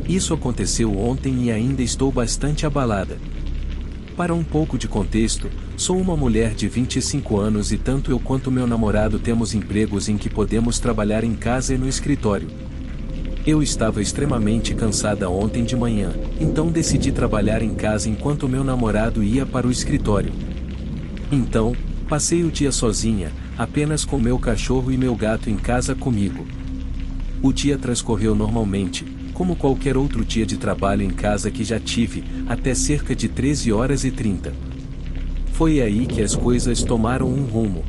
Isso aconteceu ontem e ainda estou bastante abalada. Para um pouco de contexto, sou uma mulher de 25 anos e tanto eu quanto meu namorado temos empregos em que podemos trabalhar em casa e no escritório. Eu estava extremamente cansada ontem de manhã, então decidi trabalhar em casa enquanto meu namorado ia para o escritório. Então, passei o dia sozinha, apenas com meu cachorro e meu gato em casa comigo. O dia transcorreu normalmente, como qualquer outro dia de trabalho em casa que já tive, até cerca de 13h30. Foi aí que as coisas tomaram um rumo.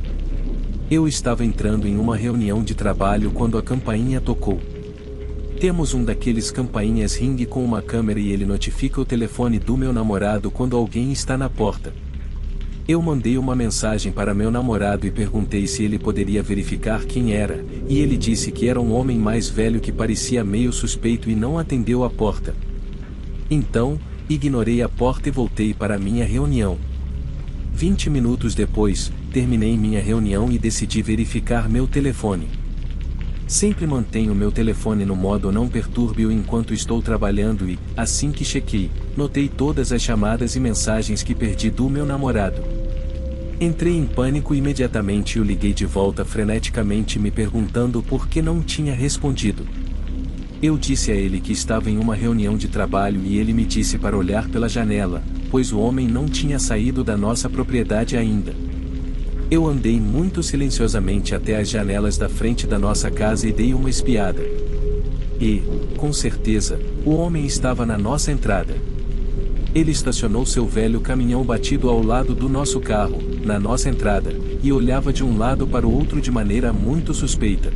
Eu estava entrando em uma reunião de trabalho quando a campainha tocou. Temos um daqueles campainhas ring com uma câmera e ele notifica o telefone do meu namorado quando alguém está na porta. Eu mandei uma mensagem para meu namorado e perguntei se ele poderia verificar quem era, e ele disse que era um homem mais velho que parecia meio suspeito e não atendeu a porta. Então, ignorei a porta e voltei para minha reunião. 20 minutos depois, terminei minha reunião e decidi verificar meu telefone. Sempre mantenho meu telefone no modo não perturbe-o enquanto estou trabalhando e, assim que chequei, notei todas as chamadas e mensagens que perdi do meu namorado. Entrei em pânico e imediatamente o liguei de volta freneticamente me perguntando por que não tinha respondido. Eu disse a ele que estava em uma reunião de trabalho e ele me disse para olhar pela janela, pois o homem não tinha saído da nossa propriedade ainda. Eu andei muito silenciosamente até as janelas da frente da nossa casa e dei uma espiada. E, com certeza, o homem estava na nossa entrada. Ele estacionou seu velho caminhão batido ao lado do nosso carro, na nossa entrada, e olhava de um lado para o outro de maneira muito suspeita.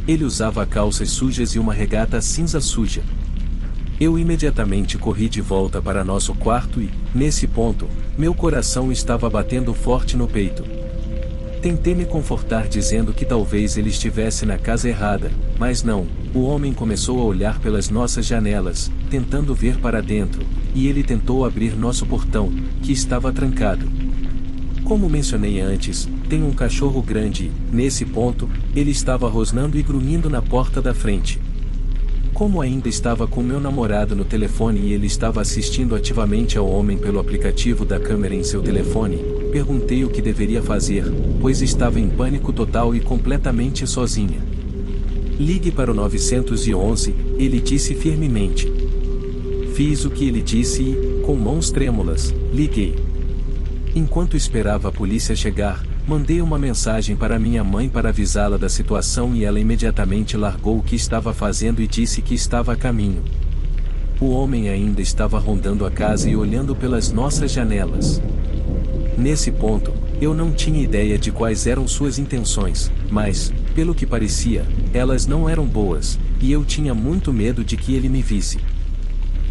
Ele usava calças sujas e uma regata cinza suja. Eu imediatamente corri de volta para nosso quarto e, nesse ponto, meu coração estava batendo forte no peito. Tentei me confortar dizendo que talvez ele estivesse na casa errada, mas não, o homem começou a olhar pelas nossas janelas, tentando ver para dentro, e ele tentou abrir nosso portão, que estava trancado. Como mencionei antes, tenho um cachorro grande e, nesse ponto, ele estava rosnando e grunhindo na porta da frente. Como ainda estava com meu namorado no telefone e ele estava assistindo ativamente ao homem pelo aplicativo da câmera em seu telefone, perguntei o que deveria fazer, pois estava em pânico total e completamente sozinha. Ligue para o 911, ele disse firmemente. Fiz o que ele disse e, com mãos trêmulas, liguei. Enquanto esperava a polícia chegar, mandei uma mensagem para minha mãe para avisá-la da situação e ela imediatamente largou o que estava fazendo e disse que estava a caminho. O homem ainda estava rondando a casa e olhando pelas nossas janelas. Nesse ponto, eu não tinha ideia de quais eram suas intenções, mas, pelo que parecia, elas não eram boas, e eu tinha muito medo de que ele me visse.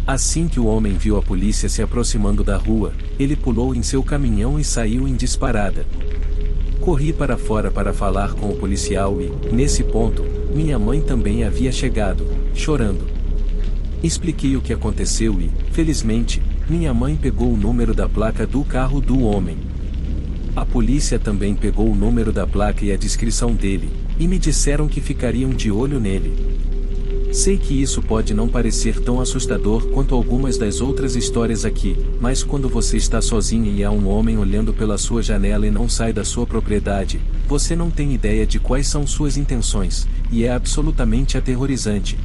Assim que o homem viu a polícia se aproximando da rua, ele pulou em seu caminhão e saiu em disparada. Corri para fora para falar com o policial e, nesse ponto, minha mãe também havia chegado, chorando. Expliquei o que aconteceu e, felizmente, minha mãe pegou o número da placa do carro do homem. A polícia também pegou o número da placa e a descrição dele, e me disseram que ficariam de olho nele. Sei que isso pode não parecer tão assustador quanto algumas das outras histórias aqui, mas quando você está sozinha e há um homem olhando pela sua janela e não sai da sua propriedade, você não tem ideia de quais são suas intenções, e é absolutamente aterrorizante.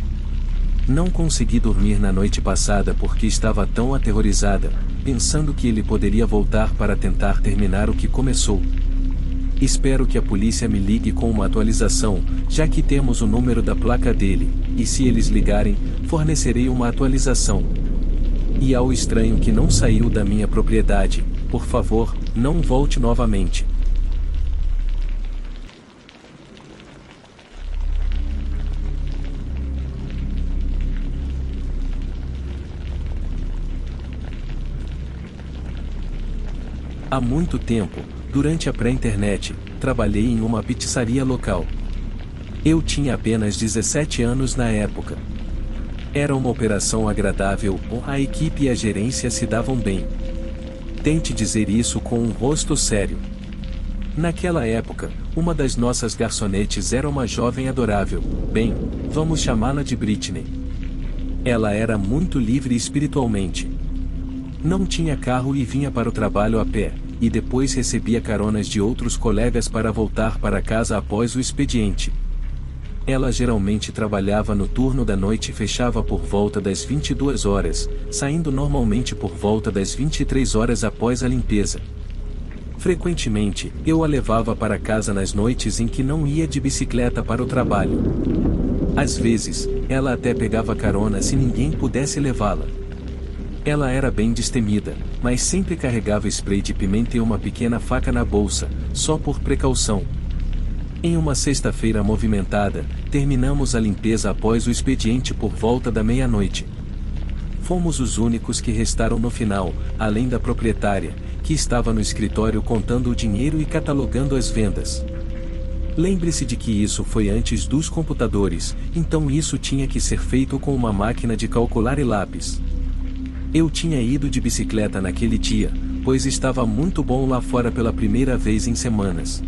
Não consegui dormir na noite passada porque estava tão aterrorizada, pensando que ele poderia voltar para tentar terminar o que começou. Espero que a polícia me ligue com uma atualização, já que temos o número da placa dele, e se eles ligarem, fornecerei uma atualização. E ao estranho que não saiu da minha propriedade, por favor, não volte novamente. Há muito tempo, durante a pré-internet, trabalhei em uma pizzaria local. Eu tinha apenas 17 anos na época. Era uma operação agradável, a equipe e a gerência se davam bem. Tente dizer isso com um rosto sério. Naquela época, uma das nossas garçonetes era uma jovem adorável, bem, vamos chamá-la de Britney. Ela era muito livre espiritualmente. Não tinha carro e vinha para o trabalho a pé, e depois recebia caronas de outros colegas para voltar para casa após o expediente. Ela geralmente trabalhava no turno da noite e fechava por volta das 22 horas, saindo normalmente por volta das 23 horas após a limpeza. Frequentemente, eu a levava para casa nas noites em que não ia de bicicleta para o trabalho. Às vezes, ela até pegava carona se ninguém pudesse levá-la. Ela era bem destemida, mas sempre carregava spray de pimenta e uma pequena faca na bolsa, só por precaução. Em uma sexta-feira movimentada, terminamos a limpeza após o expediente por volta da meia-noite. Fomos os únicos que restaram no final, além da proprietária, que estava no escritório contando o dinheiro e catalogando as vendas. Lembre-se de que isso foi antes dos computadores, então isso tinha que ser feito com uma máquina de calcular e lápis. Eu tinha ido de bicicleta naquele dia, pois estava muito bom lá fora pela primeira vez em semanas.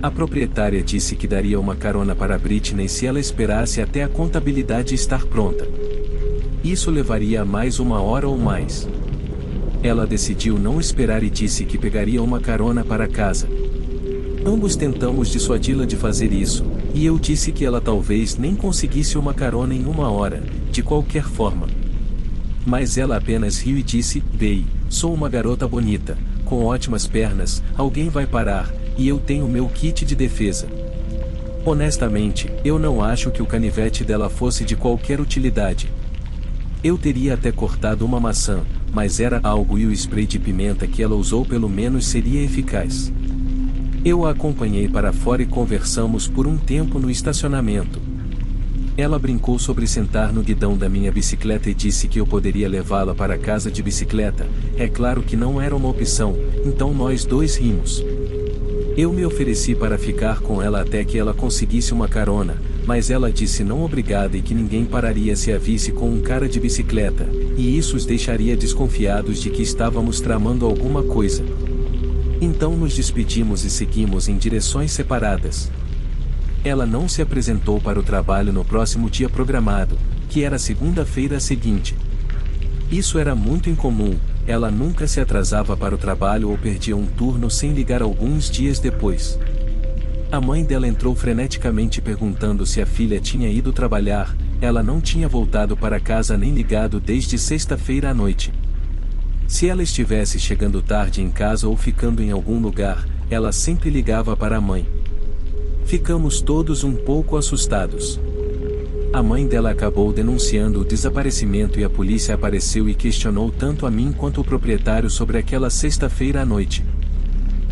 A proprietária disse que daria uma carona para Britney se ela esperasse até a contabilidade estar pronta. Isso levaria mais 1 hora ou mais. Ela decidiu não esperar e disse que pegaria uma carona para casa. Ambos tentamos dissuadi-la de fazer isso, e eu disse que ela talvez nem conseguisse uma carona em 1 hora, de qualquer forma. Mas ela apenas riu e disse: "Bem, sou uma garota bonita, com ótimas pernas, alguém vai parar, e eu tenho meu kit de defesa." Honestamente, eu não acho que o canivete dela fosse de qualquer utilidade. Eu teria até cortado uma maçã, mas era algo e o spray de pimenta que ela usou pelo menos seria eficaz. Eu a acompanhei para fora e conversamos por um tempo no estacionamento. Ela brincou sobre sentar no guidão da minha bicicleta e disse que eu poderia levá-la para casa de bicicleta. É claro que não era uma opção, então nós dois rimos. Eu me ofereci para ficar com ela até que ela conseguisse uma carona, mas ela disse não obrigada e que ninguém pararia se a visse com um cara de bicicleta, e isso os deixaria desconfiados de que estávamos tramando alguma coisa. Então nos despedimos e seguimos em direções separadas. Ela não se apresentou para o trabalho no próximo dia programado, que era segunda-feira seguinte. Isso era muito incomum, ela nunca se atrasava para o trabalho ou perdia um turno sem ligar alguns dias depois. A mãe dela entrou freneticamente perguntando se a filha tinha ido trabalhar. Ela não tinha voltado para casa nem ligado desde sexta-feira à noite. Se ela estivesse chegando tarde em casa ou ficando em algum lugar, ela sempre ligava para a mãe. Ficamos todos um pouco assustados. A mãe dela acabou denunciando o desaparecimento e a polícia apareceu e questionou tanto a mim quanto o proprietário sobre aquela sexta-feira à noite.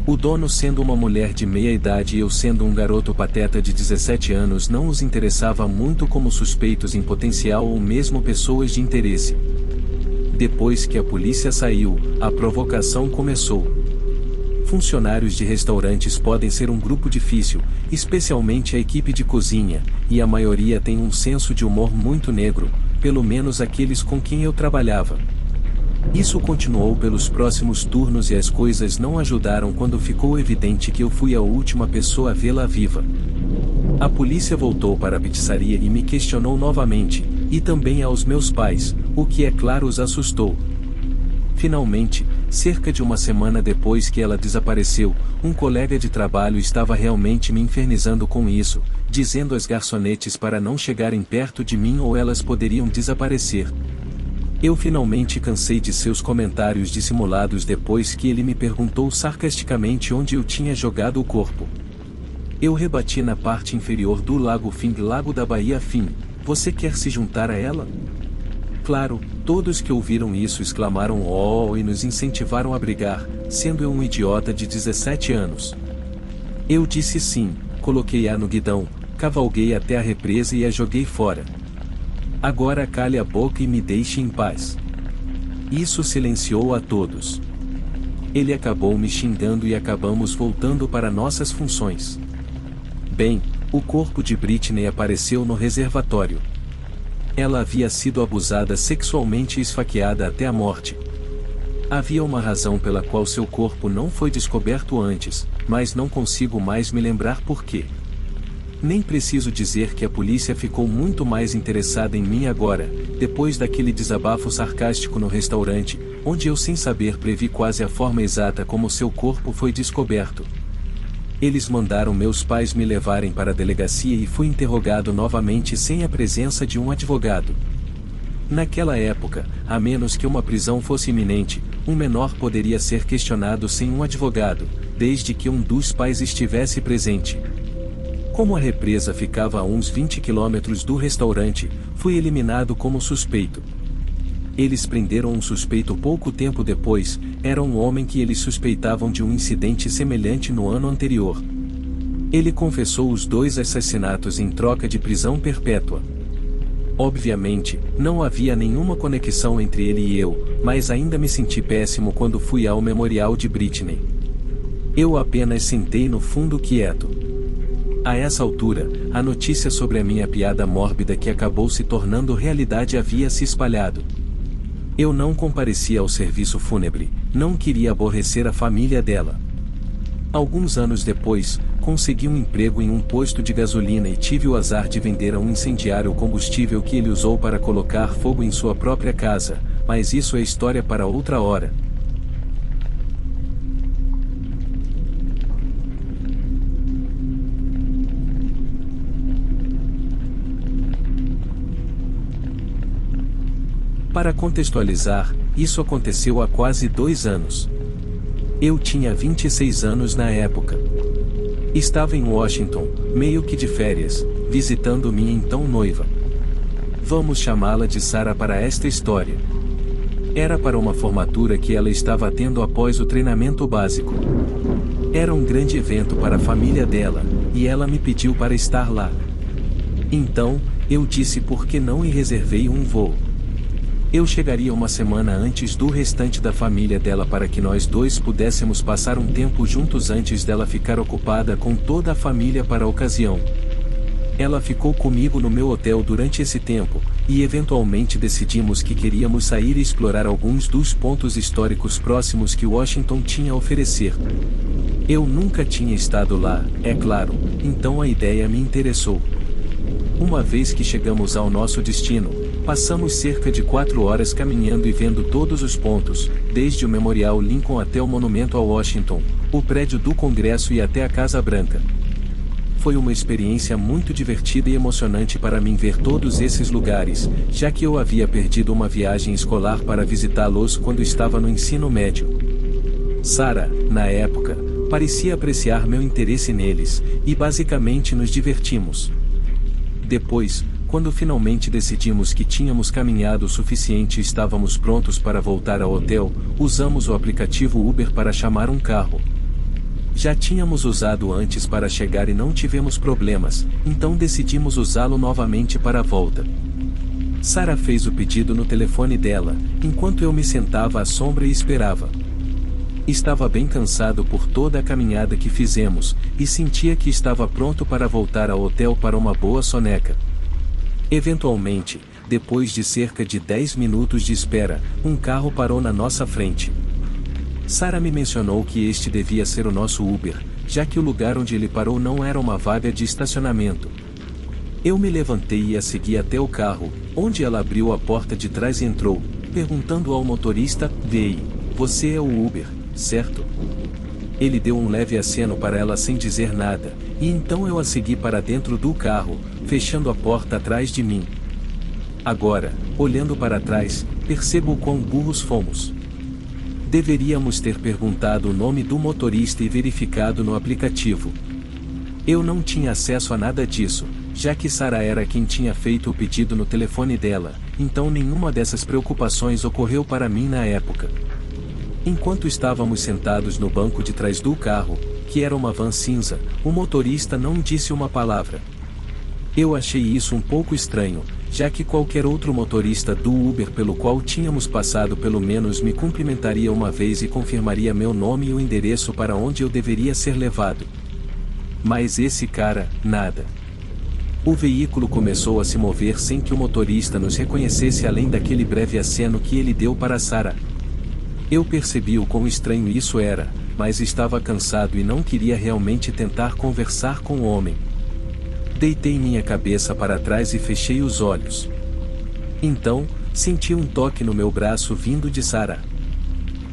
O dono sendo uma mulher de meia idade e eu sendo um garoto pateta de 17 anos não os interessava muito como suspeitos em potencial ou mesmo pessoas de interesse. Depois que a polícia saiu, a provocação começou. Funcionários de restaurantes podem ser um grupo difícil, especialmente a equipe de cozinha, e a maioria tem um senso de humor muito negro, pelo menos aqueles com quem eu trabalhava. Isso continuou pelos próximos turnos e as coisas não ajudaram quando ficou evidente que eu fui a última pessoa a vê-la viva. A polícia voltou para a pizzaria e me questionou novamente, e também aos meus pais, o que é claro os assustou. Finalmente, cerca de uma semana depois que ela desapareceu, um colega de trabalho estava realmente me infernizando com isso, dizendo às garçonetes para não chegarem perto de mim ou elas poderiam desaparecer. Eu finalmente cansei de seus comentários dissimulados depois que ele me perguntou sarcasticamente onde eu tinha jogado o corpo. Eu rebati na parte inferior do Lago Fim, Lago da Bahia Fim. Você quer se juntar a ela? Claro, todos que ouviram isso exclamaram "oh" e nos incentivaram a brigar, sendo eu um idiota de 17 anos. Eu disse sim, coloquei-a no guidão, cavalguei até a represa e a joguei fora. Agora cale a boca e me deixe em paz. Isso silenciou a todos. Ele acabou me xingando e acabamos voltando para nossas funções. Bem, o corpo de Britney apareceu no reservatório. Ela havia sido abusada sexualmente e esfaqueada até a morte. Havia uma razão pela qual seu corpo não foi descoberto antes, mas não consigo mais me lembrar por quê. Nem preciso dizer que a polícia ficou muito mais interessada em mim agora, depois daquele desabafo sarcástico no restaurante, onde eu sem saber previ quase a forma exata como seu corpo foi descoberto. Eles mandaram meus pais me levarem para a delegacia e fui interrogado novamente sem a presença de um advogado. Naquela época, a menos que uma prisão fosse iminente, um menor poderia ser questionado sem um advogado, desde que um dos pais estivesse presente. Como a represa ficava a uns 20 quilômetros do restaurante, fui eliminado como suspeito. Eles prenderam um suspeito pouco tempo depois, era um homem que eles suspeitavam de um incidente semelhante no ano anterior. Ele confessou os 2 assassinatos em troca de prisão perpétua. Obviamente, não havia nenhuma conexão entre ele e eu, mas ainda me senti péssimo quando fui ao memorial de Britney. Eu apenas sentei no fundo quieto. A essa altura, a notícia sobre a minha piada mórbida que acabou se tornando realidade havia se espalhado. Eu não comparecia ao serviço fúnebre, não queria aborrecer a família dela. Alguns anos depois, consegui um emprego em um posto de gasolina e tive o azar de vender a um incendiário o combustível que ele usou para colocar fogo em sua própria casa, mas isso é história para outra hora. Para contextualizar, isso aconteceu há quase 2 anos. Eu tinha 26 anos na época. Estava em Washington, meio que de férias, visitando minha então noiva. Vamos chamá-la de Sarah para esta história. Era para uma formatura que ela estava tendo após o treinamento básico. Era um grande evento para a família dela, e ela me pediu para estar lá. Então, eu disse por que não e reservei um voo. Eu chegaria uma semana antes do restante da família dela para que nós 2 pudéssemos passar um tempo juntos antes dela ficar ocupada com toda a família para a ocasião. Ela ficou comigo no meu hotel durante esse tempo, e eventualmente decidimos que queríamos sair e explorar alguns dos pontos históricos próximos que Washington tinha a oferecer. Eu nunca tinha estado lá, é claro, então a ideia me interessou. Uma vez que chegamos ao nosso destino, passamos cerca de 4 horas caminhando e vendo todos os pontos, desde o Memorial Lincoln até o Monumento a Washington, o prédio do Congresso e até a Casa Branca. Foi uma experiência muito divertida e emocionante para mim ver todos esses lugares, já que eu havia perdido uma viagem escolar para visitá-los quando estava no ensino médio. Sarah, na época, parecia apreciar meu interesse neles, e basicamente nos divertimos. Depois, quando finalmente decidimos que tínhamos caminhado o suficiente e estávamos prontos para voltar ao hotel, usamos o aplicativo Uber para chamar um carro. Já tínhamos usado antes para chegar e não tivemos problemas, então decidimos usá-lo novamente para a volta. Sarah fez o pedido no telefone dela, enquanto eu me sentava à sombra e esperava. Estava bem cansado por toda a caminhada que fizemos, e sentia que estava pronto para voltar ao hotel para uma boa soneca. Eventualmente, depois de cerca de 10 minutos de espera, um carro parou na nossa frente. Sarah me mencionou que este devia ser o nosso Uber, já que o lugar onde ele parou não era uma vaga de estacionamento. Eu me levantei e a segui até o carro, onde ela abriu a porta de trás e entrou, perguntando ao motorista: "Ei, você é o Uber, certo?" Ele deu um leve aceno para ela sem dizer nada, e então eu a segui para dentro do carro, fechando a porta atrás de mim. Agora, olhando para trás, percebo o quão burros fomos. Deveríamos ter perguntado o nome do motorista e verificado no aplicativo. Eu não tinha acesso a nada disso, já que Sarah era quem tinha feito o pedido no telefone dela, então nenhuma dessas preocupações ocorreu para mim na época. Enquanto estávamos sentados no banco de trás do carro, que era uma van cinza, o motorista não disse uma palavra. Eu achei isso um pouco estranho, já que qualquer outro motorista do Uber pelo qual tínhamos passado pelo menos me cumprimentaria uma vez e confirmaria meu nome e o endereço para onde eu deveria ser levado. Mas esse cara, nada. O veículo começou a se mover sem que o motorista nos reconhecesse além daquele breve aceno que ele deu para Sarah. Eu percebi o quão estranho isso era, mas estava cansado e não queria realmente tentar conversar com o homem. Deitei minha cabeça para trás e fechei os olhos. Então, senti um toque no meu braço vindo de Sarah.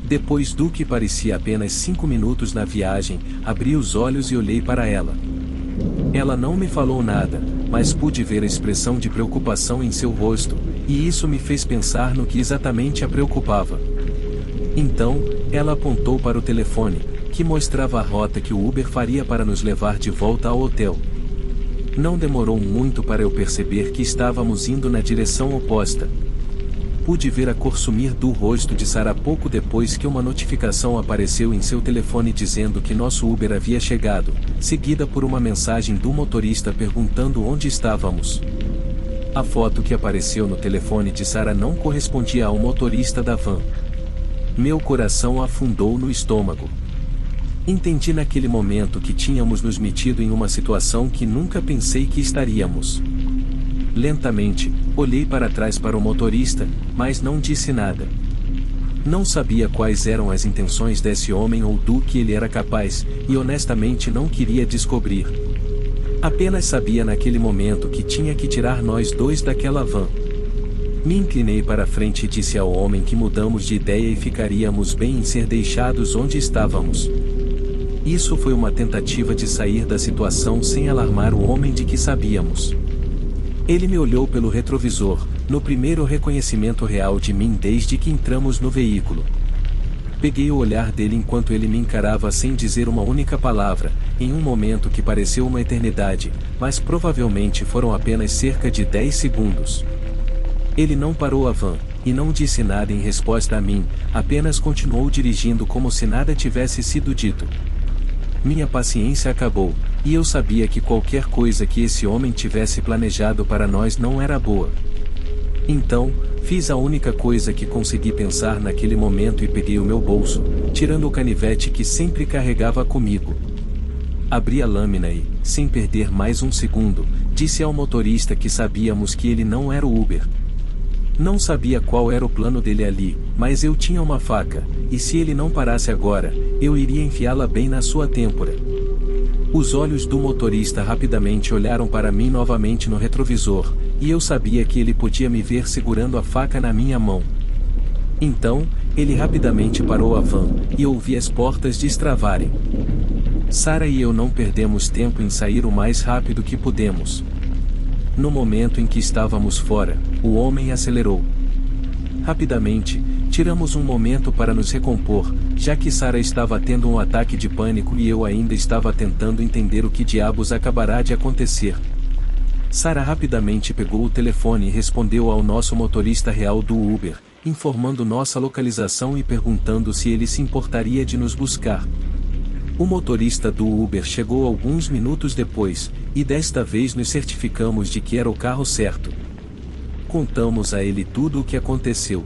Depois do que parecia apenas 5 minutos na viagem, abri os olhos e olhei para ela. Ela não me falou nada, mas pude ver a expressão de preocupação em seu rosto, e isso me fez pensar no que exatamente a preocupava. Então, ela apontou para o telefone, que mostrava a rota que o Uber faria para nos levar de volta ao hotel. Não demorou muito para eu perceber que estávamos indo na direção oposta. Pude ver a cor sumir do rosto de Sarah pouco depois que uma notificação apareceu em seu telefone dizendo que nosso Uber havia chegado, seguida por uma mensagem do motorista perguntando onde estávamos. A foto que apareceu no telefone de Sarah não correspondia ao motorista da van. Meu coração afundou no estômago. Entendi naquele momento que tínhamos nos metido em uma situação que nunca pensei que estaríamos. Lentamente, olhei para trás para o motorista, mas não disse nada. Não sabia quais eram as intenções desse homem ou do que ele era capaz, e honestamente não queria descobrir. Apenas sabia naquele momento que tinha que tirar nós dois daquela van. Me inclinei para frente e disse ao homem que mudamos de ideia e ficaríamos bem em ser deixados onde estávamos. Isso foi uma tentativa de sair da situação sem alarmar o homem de que sabíamos. Ele me olhou pelo retrovisor, no primeiro reconhecimento real de mim desde que entramos no veículo. Peguei o olhar dele enquanto ele me encarava sem dizer uma única palavra, em um momento que pareceu uma eternidade, mas provavelmente foram apenas cerca de 10 segundos. Ele não parou a van, e não disse nada em resposta a mim, apenas continuou dirigindo como se nada tivesse sido dito. Minha paciência acabou, e eu sabia que qualquer coisa que esse homem tivesse planejado para nós não era boa. Então, fiz a única coisa que consegui pensar naquele momento e peguei o meu bolso, tirando o canivete que sempre carregava comigo. Abri a lâmina e, sem perder mais um segundo, disse ao motorista que sabíamos que ele não era o Uber. Não sabia qual era o plano dele ali, mas eu tinha uma faca, e se ele não parasse agora, eu iria enfiá-la bem na sua têmpora. Os olhos do motorista rapidamente olharam para mim novamente no retrovisor, e eu sabia que ele podia me ver segurando a faca na minha mão. Então, ele rapidamente parou a van, e ouvi as portas destravarem. Sarah e eu não perdemos tempo em sair o mais rápido que pudemos. No momento em que estávamos fora, o homem acelerou. Rapidamente, tiramos um momento para nos recompor, já que Sarah estava tendo um ataque de pânico e eu ainda estava tentando entender o que diabos acabará de acontecer. Sarah rapidamente pegou o telefone e respondeu ao nosso motorista real do Uber, informando nossa localização e perguntando se ele se importaria de nos buscar. O motorista do Uber chegou alguns minutos depois, e desta vez nos certificamos de que era o carro certo. Contamos a ele tudo o que aconteceu.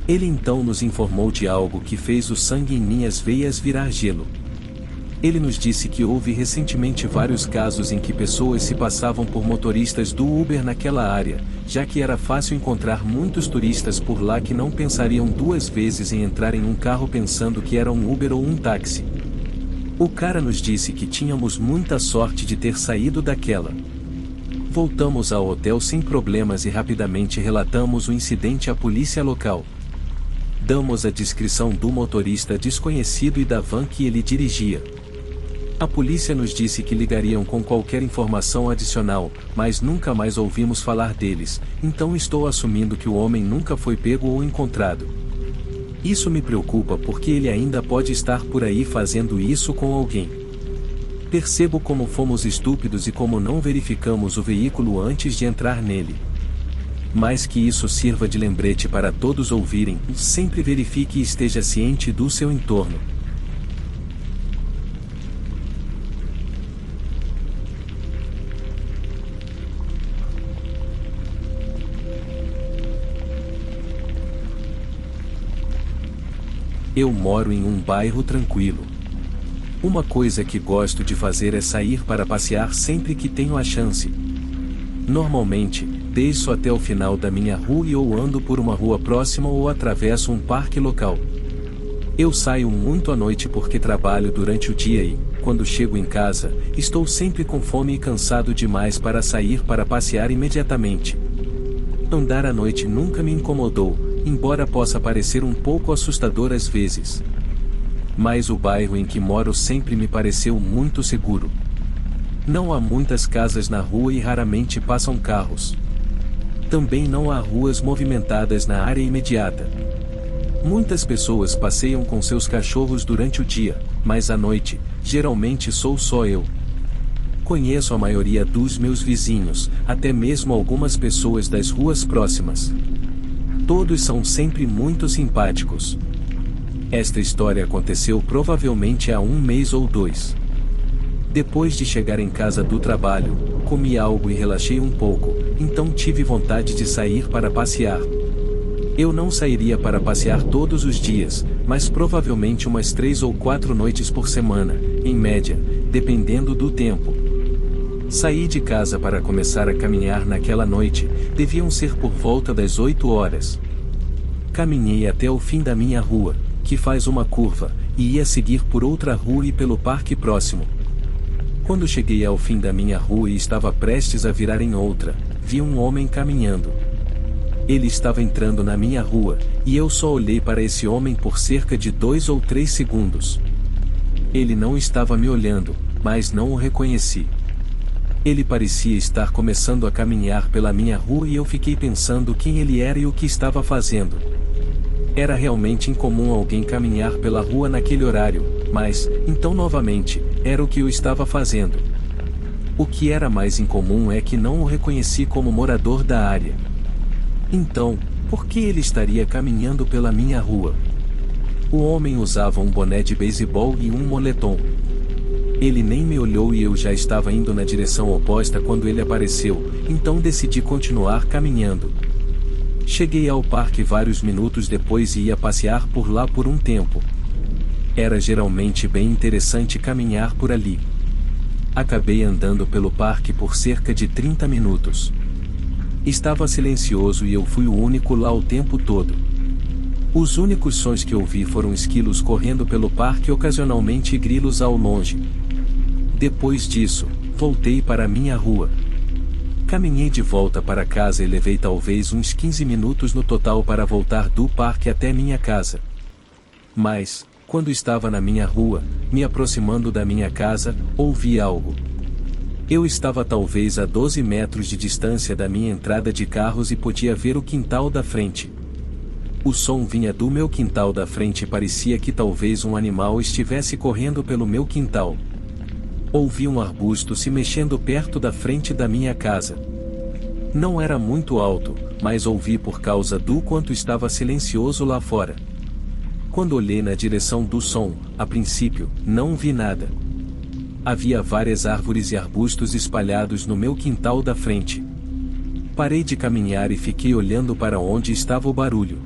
Ele então nos informou de algo que fez o sangue em minhas veias virar gelo. Ele nos disse que houve recentemente vários casos em que pessoas se passavam por motoristas do Uber naquela área, já que era fácil encontrar muitos turistas por lá que não pensariam duas vezes em entrar em um carro pensando que era um Uber ou um táxi. O cara nos disse que tínhamos muita sorte de ter saído daquela. Voltamos ao hotel sem problemas e rapidamente relatamos o incidente à polícia local. Damos a descrição do motorista desconhecido e da van que ele dirigia. A polícia nos disse que ligariam com qualquer informação adicional, mas nunca mais ouvimos falar deles, então estou assumindo que o homem nunca foi pego ou encontrado. Isso me preocupa porque ele ainda pode estar por aí fazendo isso com alguém. Percebo como fomos estúpidos e como não verificamos o veículo antes de entrar nele. Mas que isso sirva de lembrete para todos ouvirem, sempre verifique e esteja ciente do seu entorno. Eu moro em um bairro tranquilo. Uma coisa que gosto de fazer é sair para passear sempre que tenho a chance. Normalmente, desço até o final da minha rua e ou ando por uma rua próxima ou atravesso um parque local. Eu saio muito à noite porque trabalho durante o dia e, quando chego em casa, estou sempre com fome e cansado demais para sair para passear imediatamente. Andar à noite nunca me incomodou, embora possa parecer um pouco assustador às vezes. Mas o bairro em que moro sempre me pareceu muito seguro. Não há muitas casas na rua e raramente passam carros. Também não há ruas movimentadas na área imediata. Muitas pessoas passeiam com seus cachorros durante o dia, mas à noite, geralmente sou só eu. Conheço a maioria dos meus vizinhos, até mesmo algumas pessoas das ruas próximas. Todos são sempre muito simpáticos. Esta história aconteceu provavelmente há 1 mês ou 2. Depois de chegar em casa do trabalho, comi algo e relaxei um pouco, então tive vontade de sair para passear. Eu não sairia para passear todos os dias, mas provavelmente umas 3 ou 4 noites por semana, em média, dependendo do tempo. Saí de casa para começar a caminhar naquela noite, deviam ser por volta das 8 horas. Caminhei até o fim da minha rua, que faz uma curva, e ia seguir por outra rua e pelo parque próximo. Quando cheguei ao fim da minha rua e estava prestes a virar em outra, vi um homem caminhando. Ele estava entrando na minha rua, e eu só olhei para esse homem por cerca de 2 ou 3 segundos. Ele não estava me olhando, mas não o reconheci. Ele parecia estar começando a caminhar pela minha rua e eu fiquei pensando quem ele era e o que estava fazendo. Era realmente incomum alguém caminhar pela rua naquele horário, mas, então novamente, era o que eu estava fazendo. O que era mais incomum é que não o reconheci como morador da área. Então, por que ele estaria caminhando pela minha rua? O homem usava um boné de beisebol e um moletom. Ele nem me olhou e eu já estava indo na direção oposta quando ele apareceu, então decidi continuar caminhando. Cheguei ao parque vários minutos depois e ia passear por lá por um tempo. Era geralmente bem interessante caminhar por ali. Acabei andando pelo parque por cerca de 30 minutos. Estava silencioso e eu fui o único lá o tempo todo. Os únicos sons que ouvi foram esquilos correndo pelo parque e ocasionalmente grilos ao longe. Depois disso, voltei para minha rua. Caminhei de volta para casa e levei talvez uns 15 minutos no total para voltar do parque até minha casa. Mas, quando estava na minha rua, me aproximando da minha casa, ouvi algo. Eu estava talvez a 12 metros de distância da minha entrada de carros e podia ver o quintal da frente. O som vinha do meu quintal da frente e parecia que talvez um animal estivesse correndo pelo meu quintal. Ouvi um arbusto se mexendo perto da frente da minha casa. Não era muito alto, mas ouvi por causa do quanto estava silencioso lá fora. Quando olhei na direção do som, a princípio, não vi nada. Havia várias árvores e arbustos espalhados no meu quintal da frente. Parei de caminhar e fiquei olhando para onde estava o barulho.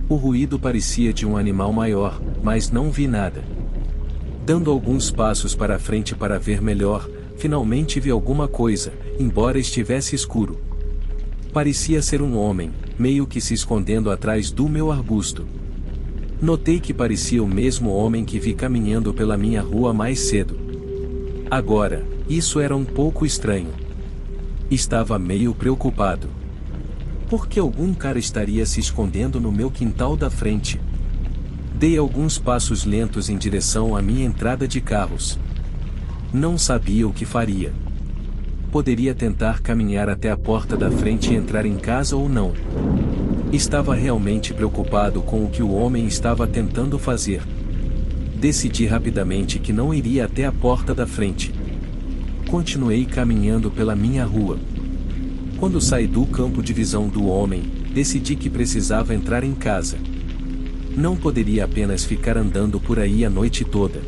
O ruído parecia de um animal maior, mas não vi nada. Dando alguns passos para frente para ver melhor, finalmente vi alguma coisa, embora estivesse escuro. Parecia ser um homem, meio que se escondendo atrás do meu arbusto. Notei que parecia o mesmo homem que vi caminhando pela minha rua mais cedo. Agora, isso era um pouco estranho. Estava meio preocupado. Por que algum cara estaria se escondendo no meu quintal da frente? Dei alguns passos lentos em direção à minha entrada de carros. Não sabia o que faria. Poderia tentar caminhar até a porta da frente e entrar em casa ou não. Estava realmente preocupado com o que o homem estava tentando fazer. Decidi rapidamente que não iria até a porta da frente. Continuei caminhando pela minha rua. Quando saí do campo de visão do homem, decidi que precisava entrar em casa. Não poderia apenas ficar andando por aí a noite toda.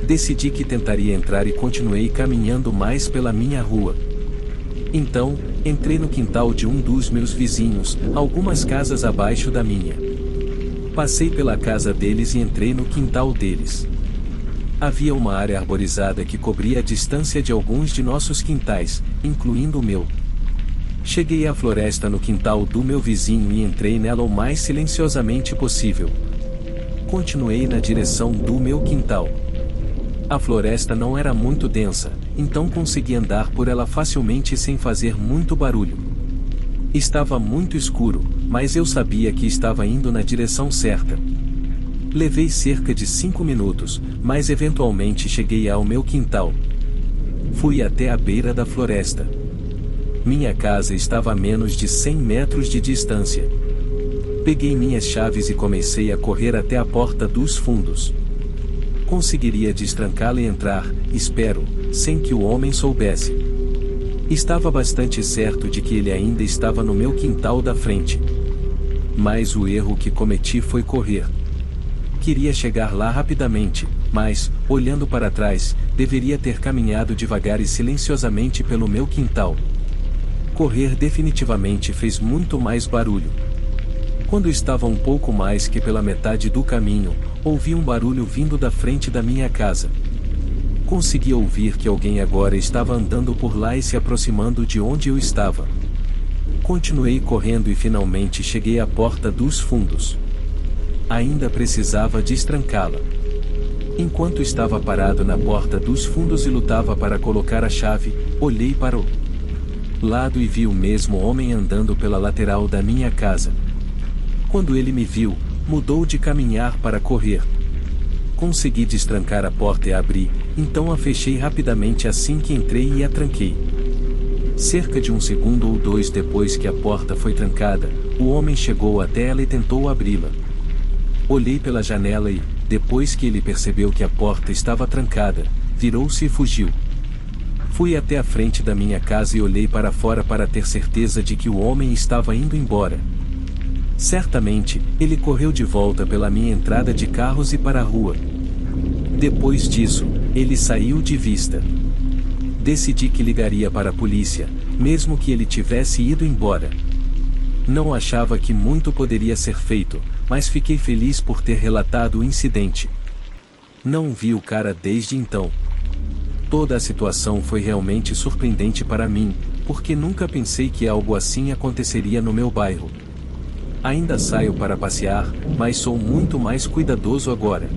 Decidi que tentaria entrar e continuei caminhando mais pela minha rua. Então, entrei no quintal de um dos meus vizinhos, algumas casas abaixo da minha. Passei pela casa deles e entrei no quintal deles. Havia uma área arborizada que cobria a distância de alguns de nossos quintais, incluindo o meu. Cheguei à floresta no quintal do meu vizinho e entrei nela o mais silenciosamente possível. Continuei na direção do meu quintal. A floresta não era muito densa, então consegui andar por ela facilmente sem fazer muito barulho. Estava muito escuro, mas eu sabia que estava indo na direção certa. Levei cerca de 5 minutos, mas eventualmente cheguei ao meu quintal. Fui até a beira da floresta. Minha casa estava a menos de 100 metros de distância. Peguei minhas chaves e comecei a correr até a porta dos fundos. Conseguiria destrancá-la e entrar, espero, sem que o homem soubesse. Estava bastante certo de que ele ainda estava no meu quintal da frente. Mas o erro que cometi foi correr. Queria chegar lá rapidamente, mas, olhando para trás, deveria ter caminhado devagar e silenciosamente pelo meu quintal. Correr definitivamente fez muito mais barulho. Quando estava um pouco mais que pela metade do caminho, ouvi um barulho vindo da frente da minha casa. Consegui ouvir que alguém agora estava andando por lá e se aproximando de onde eu estava. Continuei correndo e finalmente cheguei à porta dos fundos. Ainda precisava destrancá-la. Enquanto estava parado na porta dos fundos e lutava para colocar a chave, olhei para o lado e vi o mesmo homem andando pela lateral da minha casa. Quando ele me viu, mudou de caminhar para correr. Consegui destrancar a porta e abri, então a fechei rapidamente assim que entrei e a tranquei. Cerca de 1 segundo ou 2 depois que a porta foi trancada, o homem chegou até ela e tentou abri-la. Olhei pela janela e, depois que ele percebeu que a porta estava trancada, virou-se e fugiu. Fui até a frente da minha casa e olhei para fora para ter certeza de que o homem estava indo embora. Certamente, ele correu de volta pela minha entrada de carros e para a rua. Depois disso, ele saiu de vista. Decidi que ligaria para a polícia, mesmo que ele tivesse ido embora. Não achava que muito poderia ser feito, mas fiquei feliz por ter relatado o incidente. Não vi o cara desde então. Toda a situação foi realmente surpreendente para mim, porque nunca pensei que algo assim aconteceria no meu bairro. Ainda saio para passear, mas sou muito mais cuidadoso agora.